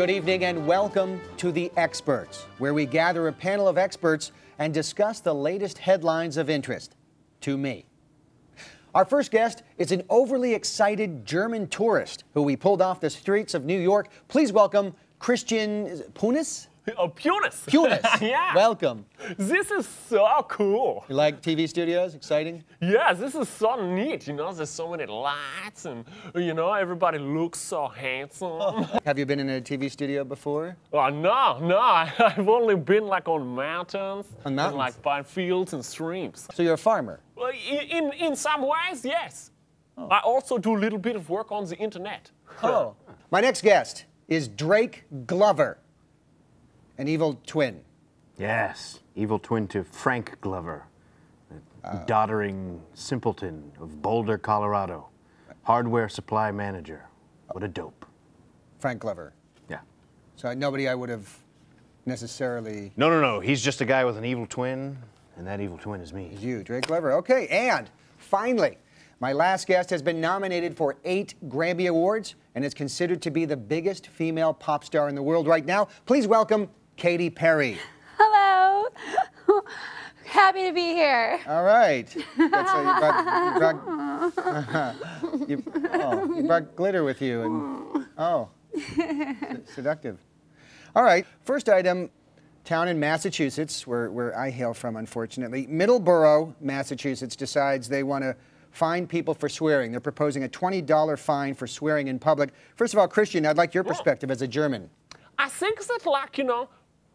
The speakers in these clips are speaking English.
Good evening and welcome to The Experts, where we gather a panel of experts and discuss the latest headlines of interest to me. Our first guest is an overly excited German tourist who we pulled off the streets of New York. Please welcome Christian Punis? Oh, Punis. Punis. Yeah. Welcome. This is so cool. You like TV studios? Exciting? Yeah, this is so neat. You know, there's so many lights and, you know, everybody looks so handsome. Have you been in a TV studio before? Oh, no. I've only been like on mountains. On mountains? And, like by fields and streams. So you're a farmer? Well, in some ways, yes. Oh. I also do a little bit of work on the internet. Oh. My next guest is Drake Glover, an evil twin. Yes, evil twin to Frank Glover, the doddering simpleton of Boulder, Colorado, hardware supply manager. What a dope. Frank Glover. Yeah. So nobody I would have necessarily... No. He's just a guy with an evil twin, and that evil twin is me. Is you, Drake Glover. Okay, and finally, my last guest has been nominated for 8 Grammy Awards and is considered to be the biggest female pop star in the world right now. Please welcome Katy Perry. Hello. Happy to be here. All right. That's how you brought glitter with you. And, seductive. All right. First item, town in Massachusetts, where I hail from, unfortunately. Middleborough, Massachusetts, decides they want to fine people for swearing. They're proposing a $20 fine for swearing in public. First of all, Christian, I'd like your perspective as a German. I think that, like, you know,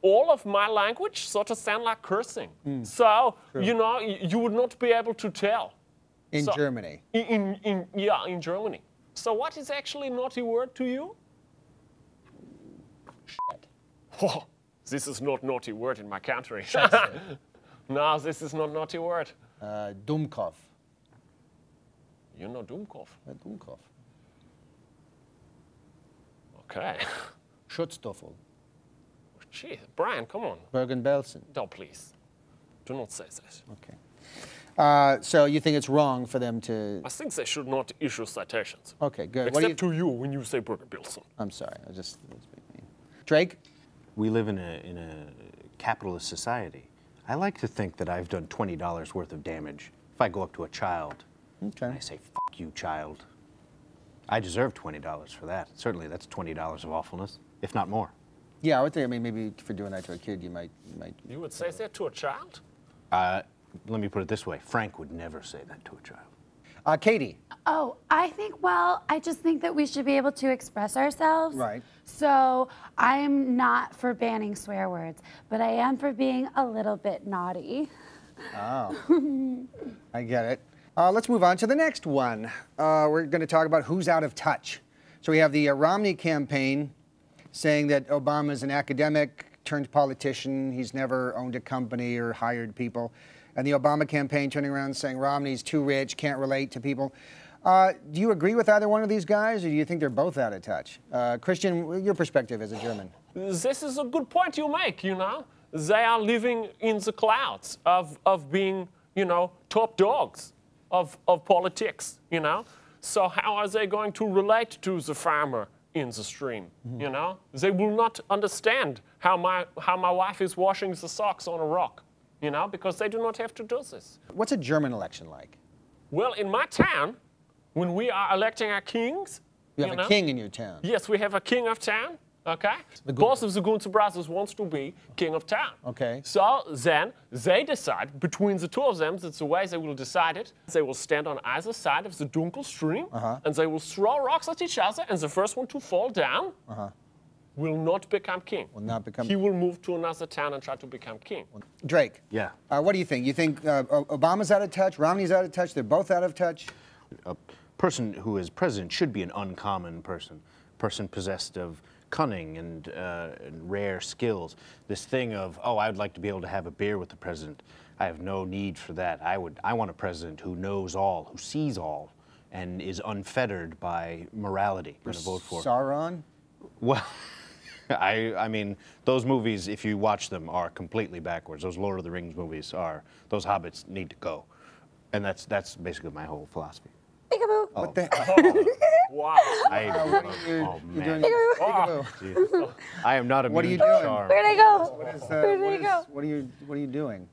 all of my language sort of sound like cursing. So, you know, you would not be able to tell. In Germany? In Germany. So what is actually a naughty word to you? Shit. Oh, this is not naughty word in my country. No, this is not naughty word. Dummkopf. You know Dummkopf? Dummkopf. Okay. Schutzstoffel. Gee, Brian, come on. Bergen-Belsen. No, please. Do not say that. Okay. So you think it's wrong for them to... I think they should not issue citations. Okay, good. Except to you when you say Bergen-Belsen. I'm sorry. I just... Drake? We live in a capitalist society. I like to think that I've done $20 worth of damage. If I go up to a child and I say, "Fuck you, child," I deserve $20 for that. Certainly, that's $20 of awfulness, if not more. Yeah, I would think, I mean, maybe for doing that to a kid, you might... You would say that to a child? Let me put it this way. Frank would never say that to a child. Katie? Oh, I just think that we should be able to express ourselves. Right. So I'm not for banning swear words, but I am for being a little bit naughty. Oh. I get it. Let's move on to the next one. We're going to talk about who's out of touch. So we have the Romney campaign saying that Obama's an academic turned politician. He's never owned a company or hired people. And the Obama campaign turning around and saying Romney's too rich, can't relate to people. Do you agree with either one of these guys, or do you think they're both out of touch? Christian, your perspective as a German. This is a good point you make, you know. They are living in the clouds of being, you know, top dogs of politics, you know. So how are they going to relate to the farmer in the stream, you know? They will not understand how my wife is washing the socks on a rock, you know, because they do not have to do this. What's a German election like? Well, in my town, when we are electing our kings... You have a king in your town? Yes, we have a king of town, okay? Both of the Gunther brothers wants to be king of town. Okay. So then they decide, between the two of them, that's the way they will decide it. They will stand on either side of the Dunkel stream, and they will throw rocks at each other, and the first one to fall down will not become king. Will not become... He will move to another town and try to become king. Drake. Yeah. What do you think? You think Obama's out of touch, Romney's out of touch, they're both out of touch? A person who is president should be an uncommon person possessed of cunning and rare skills. This thing of, oh, I'd like to be able to have a beer with the president. I have no need for that. I want a president who knows all, who sees all, and is unfettered by morality. I'm going to vote for Sauron? Well, I mean, those movies, if you watch them, are completely backwards. Those Lord of the Rings movies are, those hobbits need to go. And that's basically my whole philosophy. Peekaboo. What the Wow. Oh, man. Peekaboo. I am not What are you immune to doing? charm. Where'd I go? Where did he go? What are you doing?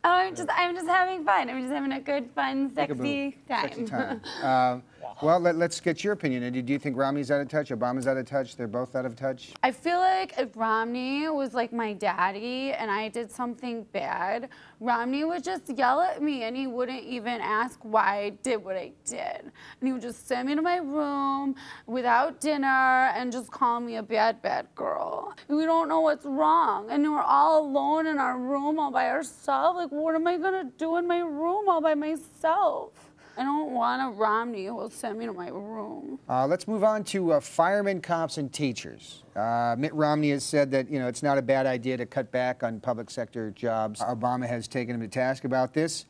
I'm just having fun. I'm just having a good, fun, sexy Peekaboo. time. Sexy time. Well, let's get your opinion. Do you think Romney's out of touch? Obama's out of touch? They're both out of touch? I feel like if Romney was like my daddy and I did something bad, Romney would just yell at me and he wouldn't even ask why I did what I did. And he would just send me to my room without dinner and just call me a bad, bad girl. And we don't know what's wrong. And we're all alone in our room all by ourselves. Like, what am I gonna do in my room all by myself? I don't want a Romney who will send me to my room. Let's move on to firemen, cops, and teachers. Mitt Romney has said that it's not a bad idea to cut back on public sector jobs. Obama has taken him to task about this.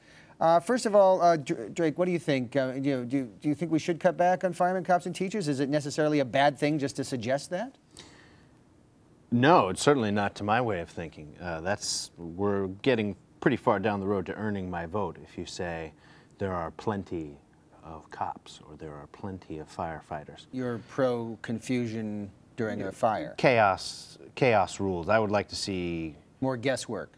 First of all, Drake, what do you think? Do you think we should cut back on firemen, cops, and teachers? Is it necessarily a bad thing just to suggest that? No, it's certainly not to my way of thinking. We're getting pretty far down the road to earning my vote if you say there are plenty of cops or there are plenty of firefighters. You're pro-confusion during a fire. Chaos rules. I would like to see more guesswork.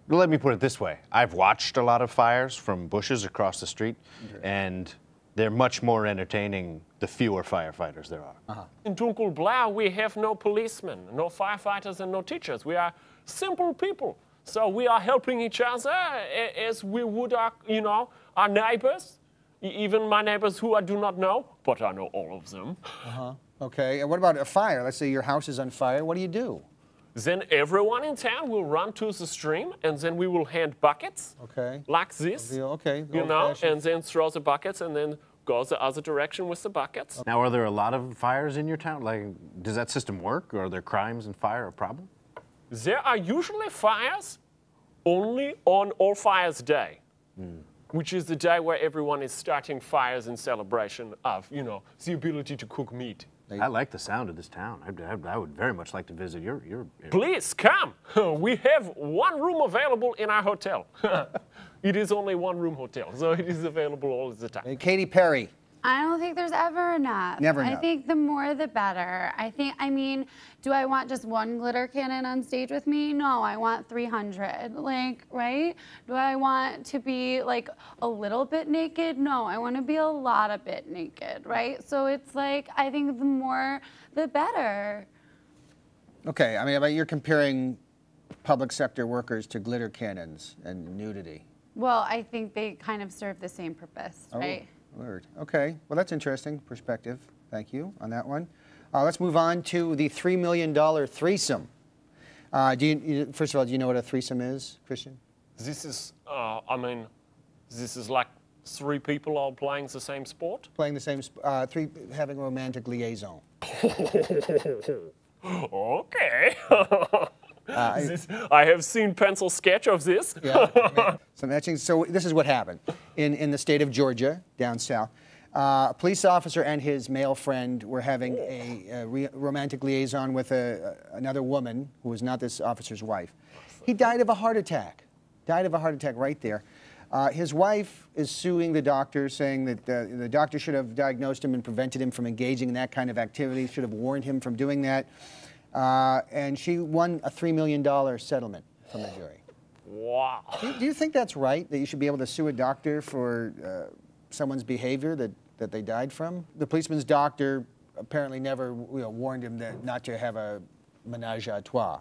Let me put it this way. I've watched a lot of fires from bushes across the street, and they're much more entertaining the fewer firefighters there are. In Dunkel Blau, we have no policemen, no firefighters, and no teachers. We are simple people. So we are helping each other as we would our neighbors, even my neighbors who I do not know, but I know all of them. Okay, and what about a fire? Let's say your house is on fire. What do you do? Then everyone in town will run to the stream, and then we will hand buckets like this, Okay. and then throw the buckets, and then go the other direction with the buckets. Now, are there a lot of fires in your town? Like, does that system work, or are there crimes and fire a problem? There are usually fires only on All Fires Day, which is the day where everyone is starting fires in celebration of, the ability to cook meat. I like the sound of this town. I would very much like to visit your Please come. We have one room available in our hotel. It is only one room hotel, so it is available all the time. Hey, Katy Perry. I don't think there's ever enough. Never enough. I think the more the better. Do I want just one glitter cannon on stage with me? No, I want 300, right? Do I want to be like a little bit naked? No, I want to be a lot of bit naked, right? So it's like, I think the more the better. Okay, you're comparing public sector workers to glitter cannons and nudity. Well, I think they kind of serve the same purpose, right? Word. Okay, well that's interesting perspective. Thank you on that one. Let's move on to the $3 million threesome. First of all, do you know what a threesome is, Christian? This is, this is like three people all playing the same sport? Playing the same, having a romantic liaison. Okay. I have seen pencil sketch of this. Yeah, some etchings. So this is what happened in the state of Georgia, down south. A police officer and his male friend were having a romantic liaison with another woman who was not this officer's wife. He died of a heart attack. Died of a heart attack right there. His wife is suing the doctor, saying that the doctor should have diagnosed him and prevented him from engaging in that kind of activity, should have warned him from doing that. And she won a $3 million settlement from the jury. Wow. Do you think that's right, that you should be able to sue a doctor for someone's behavior that they died from? The policeman's doctor apparently never warned him not to have a menage a trois.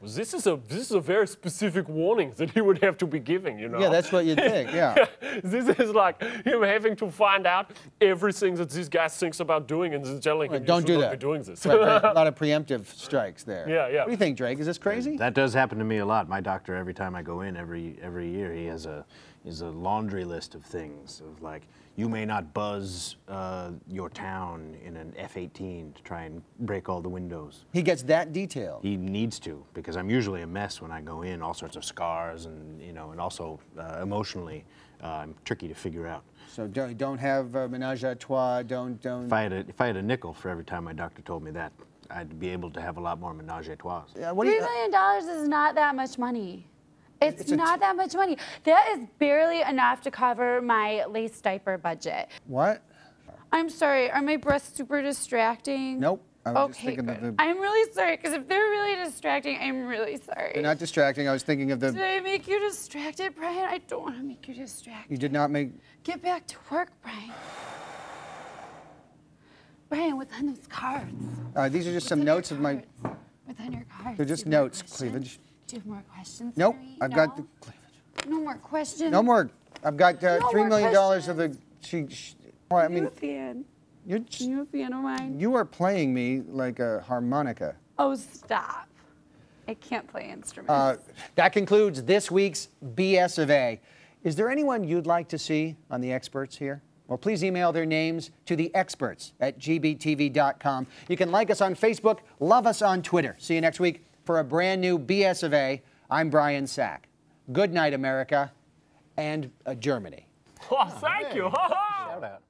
This is a very specific warning that he would have to be giving, Yeah, that's what you'd think, yeah. This is like him having to find out everything that this guy thinks about doing and then telling him don't you should do not that. be doing this. Right, a lot of preemptive strikes there. Yeah. What do you think, Drake? Is this crazy? That does happen to me a lot. My doctor, every time I go in, every year, he has a laundry list of things of like, you may not buzz your town in an F-18 to try and break all the windows. He gets that detailed. He needs to, because I'm usually a mess when I go in, all sorts of scars and and also emotionally, I'm tricky to figure out. So don't have menage a trois. Don't. If I had a nickel for every time my doctor told me that, I'd be able to have a lot more menage a trois. $3 million is not that much money. It's not that much money. That is barely enough to cover my lace diaper budget. What? I'm sorry. Are my breasts super distracting? Nope. I was just Okay, thinking of good. the. I'm really sorry, because if they're really distracting, I'm really sorry. They're not distracting. I was thinking of Did the. I make you distracted, Brian? I don't want to make you distracted. You did not make. Get back to work, Brian. Brian, what's on those cards? These are just some notes of my. What's on your cards? They're just Do you have more notes, questions? cleavage. Do you have more questions? Nope. for me? I've No? got the cleavage. No more questions. No more. I've got No $3 more million of the. Well, I Are you mean, a fan? you're. Are you a fan of mine? You are playing me like a harmonica. Oh, stop. I can't play instruments. That concludes this week's BS of A. Is there anyone you'd like to see on the experts here? Well, please email their names to theexperts@gbtv.com. You can like us on Facebook, love us on Twitter. See you next week for a brand new BS of A. I'm Brian Sack. Good night, America, and Germany. Oh, thank you. Shout out.